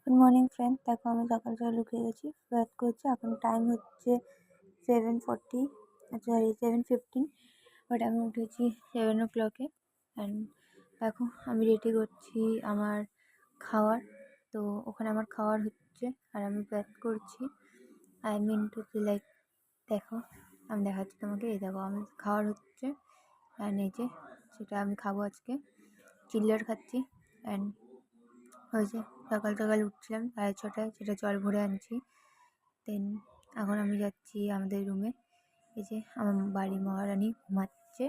Good morning friend, দেখো আমি সকাল সকাল উঠে গেছি, ব্রাশ করছি। এখন টাইম হচ্ছে 7:40, সরি 7:15, বাট আমি উঠেছি 7 o'clock-এ। অ্যান্ড দেখো আমি রেডি করছি আমার খাওয়ার। তো ওখানে আমার খাওয়ার হচ্ছে আর আমি ব্রাশ করছি। I mean to say like, দেখো আমি দেখাচ্ছি তোমাকে। এই দেখো আমার খাওয়ার হচ্ছে অ্যান্ড এই যে সেটা আমি খাবো আজকে। চিল্লার খাচ্ছি। অ্যান্ড ওই যে সকাল সকাল উঠছিলাম 6:30টায়, সেটা জল ভরে আনছি। দেন এখন আমি যাচ্ছি আমাদের রুমে। এই যে আমার বাড়ি মহারানী ঘুমাচ্ছে।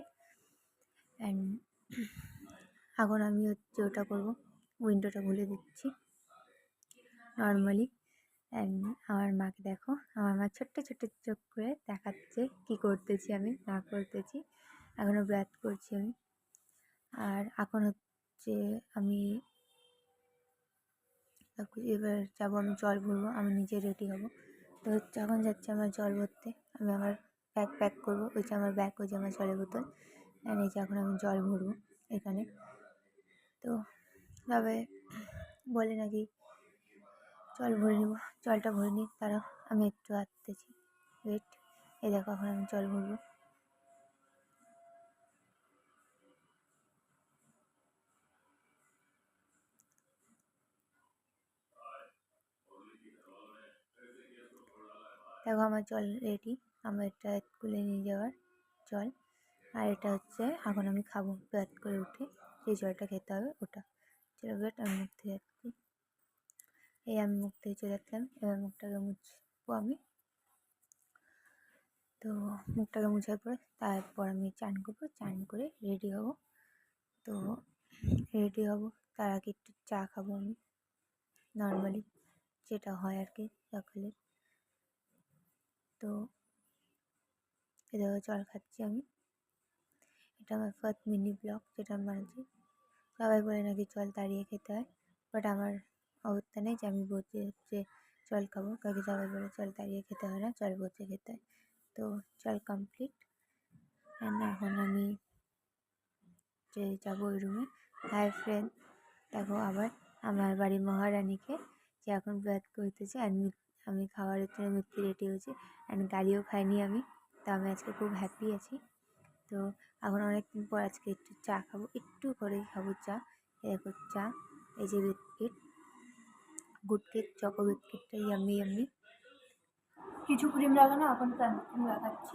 অ্যান্ড এখন আমি হচ্ছে ওটা করবো, উইন্ডোটা খুলে দিচ্ছি নর্মালি। অ্যান্ড আমার মাকে দেখো, আমার মা ছোট্ট ছোট্ট চোখ করে দেখাচ্ছে কী করতেছি আমি না করতেছি। এখনও ব্রাশ করছি আমি। আর এখন হচ্ছে আমি এবার যাবো, আমি জল ভরবো, আমি নিজে রেডি হব। তো যখন যাচ্ছি আমার জল ভরতে, আমি আমার ব্যাগ প্যাক করবো। ওই যে আমার ব্যাগ, ওই যে আমার জলের বোতল। আর এই যে এখন আমি জল ভরবো এখানে। তো তবে বলে নাকি জল ভরে নেবো, জলটা ভরে নিই, তারা আমি একটু আসতেছি, ওয়েট। এই দেখো এখন আমি জল ভরবো। দেখো আমার জল রেডি, আমার এটা স্কুলে নিয়ে যাওয়ার জল। আর এটা হচ্ছে এখন আমি খাবো ব্রাশ করে উঠে, যে জলটা খেতে হবে ওটা। চলো ওয়েট, আমি মুখ থেকে যাচ্ছি। এই আমি মুখ থেকে চলে আসলাম, এবার মুখটাকে মুছবো আমি। তো মুখটাকে মুছার পর তারপর আমি চান করবো, চান করে রেডি হব। তো রেডি হব তার আগে একটু চা খাবো আমি, নর্মালি যেটা হয় আর কি সকালে। তো এদের জল খাচ্ছি আমি। এটা আমার ফার্স্ট মিনি ব্লগ যেটা আমি বানাচ্ছি। সবাই বলে নাকি জল দাঁড়িয়ে খেতে হয়, বাট আমার অবস্থা নেই যে আমি বসে হচ্ছে জল খাবো, কারণ সবাই বলে জল দাঁড়িয়ে খেতে হয় না, জল বসে খেতে হয়। তো জল কমপ্লিট। অ্যান্ড এখন আমি যে যাবো ওই রুমে। হাই ফ্রেন্ড, দেখো আবার আমার বাড়ির মহারানীকে, যে এখন ব্রাশ করতেছে। আমি খাবারের জন্য মিথ্যে রেডি হয়েছি। অ্যান্ড গাড়িও খাইনি আমি, তো আমি আজকে খুব হ্যাপি আছি। তো এখন অনেকদিন পর আজকে একটু চা খাবো, একটু করেই খাবো চা। এরকম চা, এই যে বিস্কিট, গুড কেক, চকো বিস্কিটটা ইয়াম্মি ইয়াম্মি, কিছু ক্রিম লাগানো, এখন ক্রিম লাগাচ্ছি।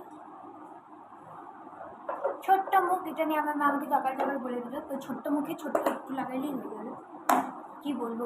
ছোট্ট মুখ, এটা নিয়ে আমার মা আমাকে সকাল সকাল বলে দিল, তো ছোট্ট মুখে ছোট্ট একটু লাগাইলেই হয়ে গেল। কী বলবো।